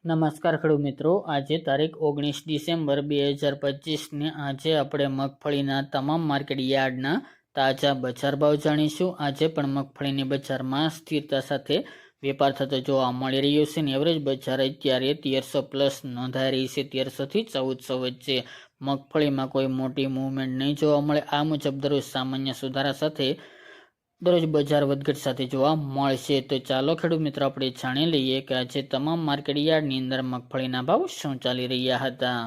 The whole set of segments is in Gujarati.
નમસ્કાર ખેડૂત મિત્રો, આજે તારીખ 19 ડિસેમ્બર 2025 ને આજે આપણે મગફળીના તમામ માર્કેટ યાર્ડના તાજા બજાર ભાવ જાણીશું। આજે પણ મગફળીની બજારમાં સ્થિરતા સાથે વેપાર થતો જોવા મળી રહ્યો છે। એવરેજ બજાર અત્યારે 1300+ નોંધાઈ રહી છે। 1300 થી 1400 વચ્ચે મગફળીમાં કોઈ મોટી મૂવમેન્ટ નહીં જોવા મળે। આ મુજબ દરરોજ સામાન્ય સુધારા સાથે દરરોજ બજાર વધઘટ સાથે જોવા મળશે। તો ચાલો ખેડૂત મિત્રો આપણે જાણી લઈએ કે આજે તમામ માર્કેટ યાર્ડની અંદર મગફળીના ભાવ શું ચાલી રહ્યા હતા।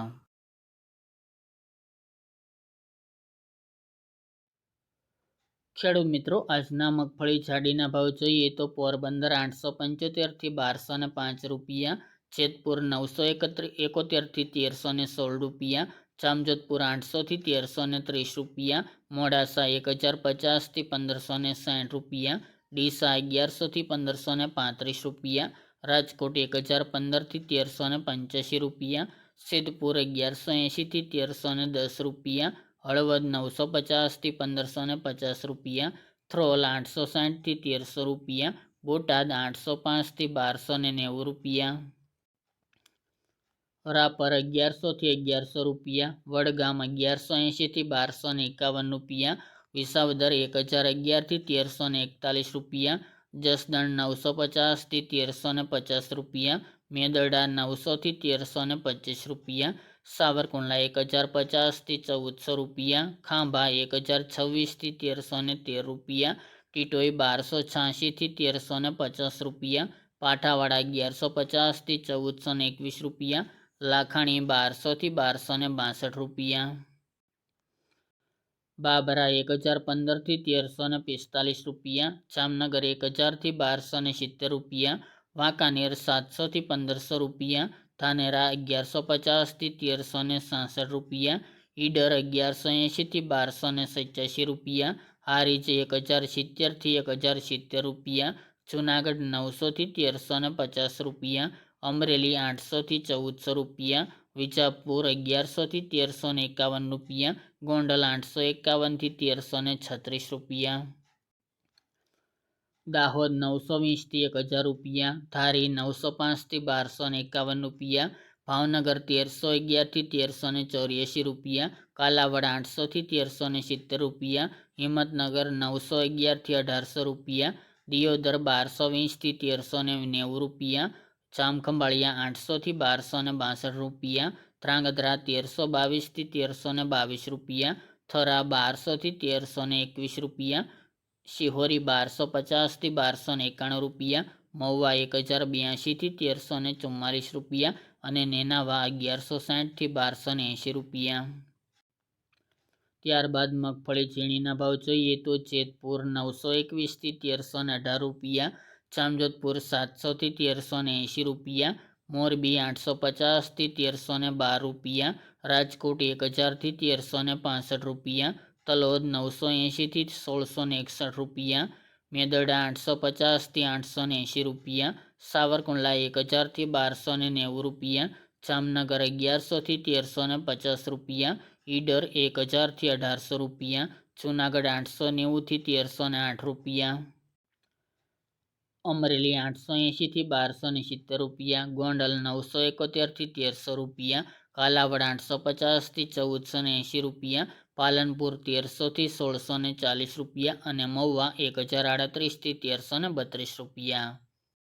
ખેડૂત મિત્રો, આજના મગફળી જાડીના ભાવ જોઈએ તો પોરબંદર 875 થી 1205 રૂપિયા, જેતપુર 971 થી 1316 રૂપિયા, જામજોધપુર 800 થી 1330 રૂપિયા, મોડાસા 1050 થી 1560 રૂપિયા, ડીસા 1100 થી 1535 રૂપિયા, રાજકોટ 1015 થી 1385 રૂપિયા, સિદ્ધપુર 1180 થી 1310 રૂપિયા, હળવદ 950 થી 1550 રૂપિયા, થ્રોલ 860 થી 1300 રૂપિયા, બોટાદ 805 થી 1290 રૂપિયા, રાપર 1100 થી 1100 રૂપિયા, વડગામ 1180 થી 1251 રૂપિયા, વિસાવદર 1011 થી 1341 રૂપિયા, જસદણ 950 થી 1350 રૂપિયા, મેદરડા 900 થી 1325 રૂપિયા, સાવરકુંડલા 1050 થી 1400 રૂપિયા, ખાંભા 1026 થી 1313 રૂપિયા, ટીટોઈ 1286 થી 1350 રૂપિયા, પાઠાવાડા 1150 થી 1421 રૂપિયા, લાખાણી 1200 થી 1262 રૂપિયા, બાબરા 1015 થી 1345 રૂપિયા, જામનગર 1000 થી 1270 રૂપિયા, વાંકાનેર 700 થી 1500 રૂપિયા, ધાનેરા 1150 થી 1366 રૂપિયા, ઈડર 1180 થી 1287 રૂપિયા, હારીજ 1070 થી 1070 રૂપિયા, જુનાગઢ 900 થી 1350 રૂપિયા, અમરેલી 800 થી 1400 રૂપિયા, વિજાપુર 1100 થી 1351 રૂપિયા, ગોંડલ 851 થી 1336 રૂપિયા, દાહોદ 920 થી 1000 રૂપિયા, ધારી 905 થી 1251 રૂપિયા, ભાવનગર 1311 થી 1384 રૂપિયા, કાલાવડ 800 થી 1370 રૂપિયા, હિંમતનગર 911 થી 1800 રૂપિયા, દિયોદર 1220 થી 1390 રૂપિયા, જામખંભાળિયા 800 થી 1262 રૂપિયા, ધ્રાંગધ્રા 1322 થી 1322 રૂપિયા, થરા 1200 થી 1321 રૂપિયા, શિહોરી 1250 થી 1291 રૂપિયા, મહુવા 1082 થી 1344 રૂપિયા અને નેનાવા 1160 થી 1280 રૂપિયા। ત્યારબાદ મગફળી ઝીણીના ભાવ જોઈએ તો જેતપુર 921 થી 1318 રૂપિયા, જામજોધપુર 700 થી 1380 રૂપિયા, મોરબી 850 થી 1312 રૂપિયા, રાજકોટ 1000 થી 1365 રૂપિયા, તલોદ 980 થી 1661 રૂપિયા, મેદરડા 850 થી 880 રૂપિયા, સાવરકુંડલા 1000 થી 1290 રૂપિયા, જામનગર 1100 થી 1350 રૂપિયા, ઈડર 1000 થી 1800 રૂપિયા, જુનાગઢ 890 થી 1308 રૂપિયા, અમરેલી 880 થી 1270 રૂપિયા, ગોંડલ 971 થી 1300 રૂપિયા, કાલાવડ 850 થી 1480 રૂપિયા, પાલનપુર 1300 થી 1640 રૂપિયા અને મહુવા 1038 થી 1332 રૂપિયા।